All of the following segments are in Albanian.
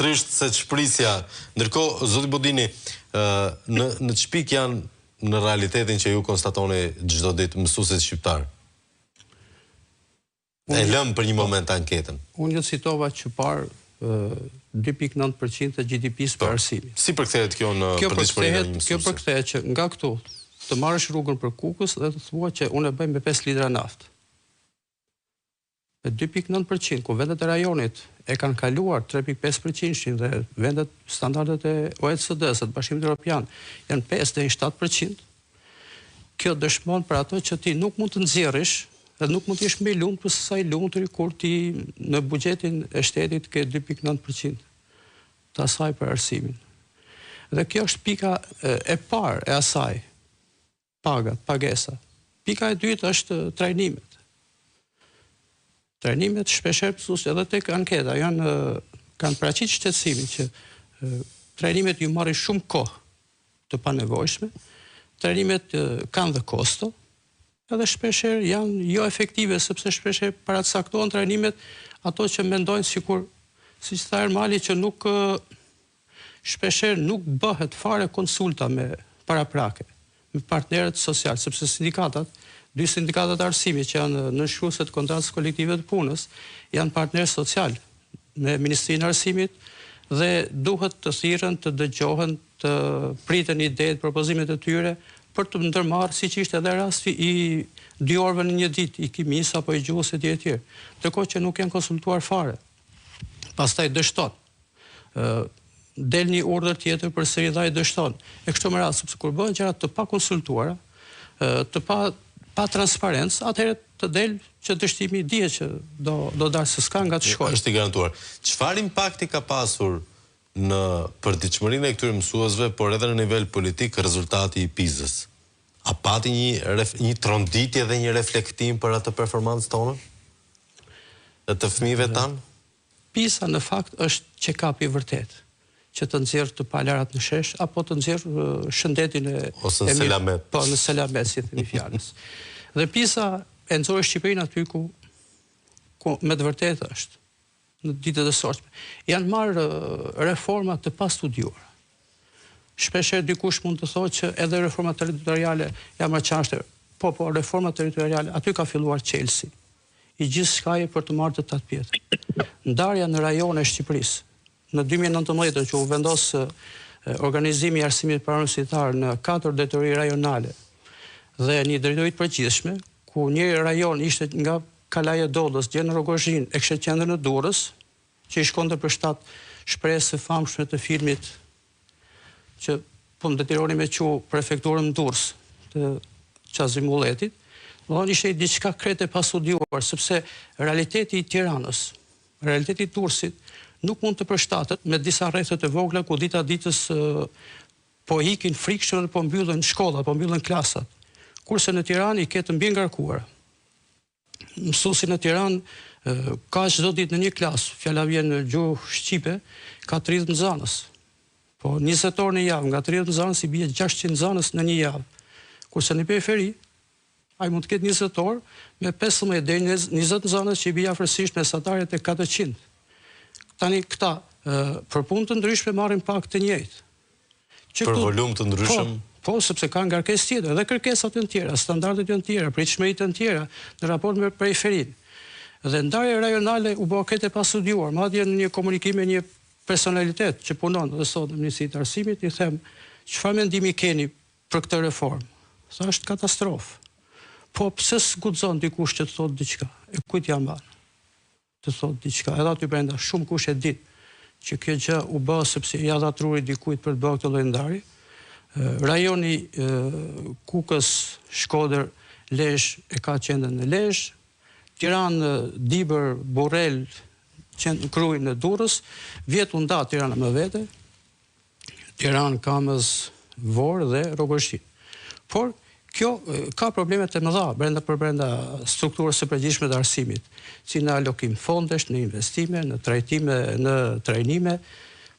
trisht se çprisja. Ndërkohë, zoti Budini, në çpik janë në realitetin që ju konstatoni çdo ditë mësuesit shqiptar? E lëm për një moment anketën. Unë ju citova që parë 2.9% të GDP-s për arsimin. Si përkthehet kjo në përditshmërinë e një mësuesi? Kjo përkthehet që nga këtu të marrësh rrugën për Kukës dhe të thua që unë e bëj me 5 litra naftë. Me 2.9%, ku vendet e rajonit e kanë kaluar 3.5% dhe vendet standardet e OECD-s, të Bashkimit Evropian, janë 5 deri 7%. Kjo dëshmon për ato që ti nuk mund të nxjerrësh dhe nuk mund të jesh më i lumtur se sa i lumtur kur ti në buxhetin e shtetit ke 2.9% të asaj për arsimin. Dhe kjo është pika e parë e asaj, pagesa. Pika e dytë është trajnimet. Trajnimet shpeshherë mësuesit edhe tek anketa kanë paraqitur shtetësimin që trajnimet ju marrin shumë kohë të panevojshme, trajnimet kanë dhe kosto, edhe shpeshherë janë jo efektive, sepse shpeshherë paracaktohen trajnimet ato që mendojnë siç tha Ermali, që shpeshherë nuk bëhet fare konsulta me paraprake, me partnerët social, sepse dy sindikatat e arsimit që janë nënshkruese të kontratës kolektive të punës, janë partnerë social me Ministrinë e Arsimit dhe duhet të thirren, të dëgjohen, të priten idetë, propozimet e tyre për të ndërmarrë, siç ishte edhe rasti i 2 orëve në një ditë, i kimis apo i gjuhës etj. Ndërkohë që nuk janë konsultuar fare. Pastaj dështon. Del një urdhër tjetër përsëri dhe ai dështon. E kështu me radhë, sepse kur bëhen gjëra të pa konsultuara, të pa transparencë, atëherë të del që dështimi dihet që do dalë se s'ka nga të shkojë. Është i garantuar. Çfarë impakti ka pasur në përditshmërinë e këtyre mësuesve, por edhe në nivel politik, rezultati i PISA-s? A pati një tronditje dhe një reflektim për atë performancë tonë? Dhe të fëmijëve tanë? PISA në fakt është check-up i vërtet, që të nxjerrë të palarat në shesh, apo të nxjerrë shëndetin ose në selamet. Po, në selamet, si themi fjalës. Dhe PISA e nxori Shqipërinë aty ku me të vërtetë është në ditët e sotme. Janë marrë reforma të pastudiuara. Shpeshherë dikush mund të thotë që edhe reforma territoriale janë më çashtë. Po, reforma territoriale, aty ka filluar Chelsea. I gjithçkaje për të marrë të tatpjetë. Ndarja në rajone e Shqipërisë në 2019 që u vendos organizimi i arsimit parauniversitar në 4 drejtori rajonale dhe një drejtori të përgjithshme, ku një rajon ishte nga Kalaja Dodës, Gjenë Rogozhin, e kishte qendrën në Durrës, që i shkonte për 7 shpresë së famshme të filmit që po më detironi me prefekturën Durrës të Qazimulletit, ishte diçka krete pastudjuar, sepse realiteti i Tiranës, realiteti i Durrësit nuk mund të përshtatet me disa rrethet e vogla ku dita ditës po ikin frikshëm dhe po mbyllen shkolla, po mbyllen klasat. Kurse në Tiranë i ke të mbi ngarkuar. Mësuesi në Tiranë ka çdo ditë në një klasë, fjala vjen në gjuhë shqipe, ka 30 nxënës. Po 20 orë në javë, nga 30 nxënës i bie 600 nxënës në një javë. Kurse në periferi, ai mund të ketë 20 orë me 15 deri në 20 nxënës që i bie afërsisht mesatarët e 400. Tani këta për punë të ndryshme marrin pak të njëjtë. Për volum të ndryshëm? Po, sepse ka ngarkesë tjetër, dhe kërkesat e tjera, standardet e tjera, pritshmëritë e tjera në raport me periferinë. Dhe ndarja rajonale u bë këtë pastudjuar, madje në një komunikim me një personalitet që punon dhe sot në Ministrinë e Arsimit, i them, çfarë mendimi keni për këtë reformë? Sa është katastrofë. Po pse s'guxon dikush që të thotë diçka? E kujt ja mban? Të thotë diçka. Edhe aty brenda shumë kush e di që kjo gjë u bë sepse ja dha truri dikujt për të bërë këtë lloj ndarje. Rajoni Kukës, Shkodër, Lezhë e ka qendrën në Lezhë, Tiranë, Dibër, Borrell, krujnë në Durrës, vjet u nda Tirana më vete, Tiranë, Kamës, Vorë dhe Rogozhin. Por kjo ka problemet e mëdha brenda strukturës së përgjithshme të arsimit, si në alokim fondesh, në investime, në trajtime, në trajnime,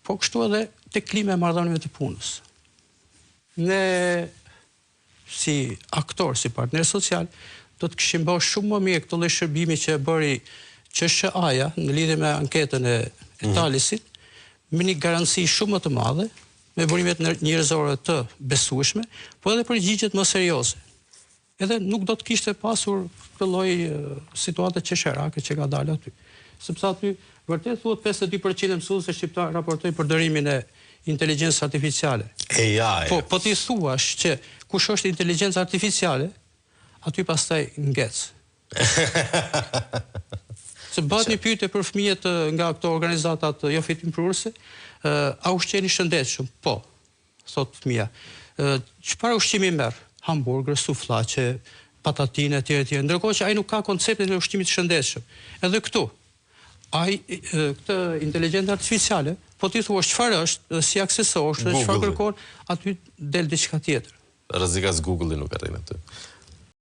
po kështu edhe tek klima e marrëdhënieve të punës. Ne, si aktor, si partner social, do të kishim bërë shumë më mirë këtë lloj shërbimi që e bëri QSHA-ja në lidhje me anketën e Talisit, me një garanci shumë më të madhe, me burimet njerëzore të besueshme, po edhe përgjigjet më serioze. Edhe nuk do të kishte pasur këtë lloj situate qesharake që ka dalë aty. Sepse aty vërtet thuhet 52% e mësuesve shqiptar raportojnë përdorimin e inteligjencës artificiale. AI. Po ti thuash që kush është inteligjenca artificiale, aty pastaj ngec. Se bëhet një pyetje për fëmijët nga këto organizatat jo fitimprurëse, a ushqeni shëndetshëm? Po, thot fëmia. Çfarë ushqimi merr? Hamburger, sufllaqe, patatine etj. Ndërkohë që ai nuk ka konceptin e ushqimit të shëndetshëm. Edhe këtu, këtë inteligjencë artificiale, po ti thua çfarë është, si aksesosh, çfarë kërkon, aty del diçka tjetër. Rrezikas Google-i nuk arrin aty.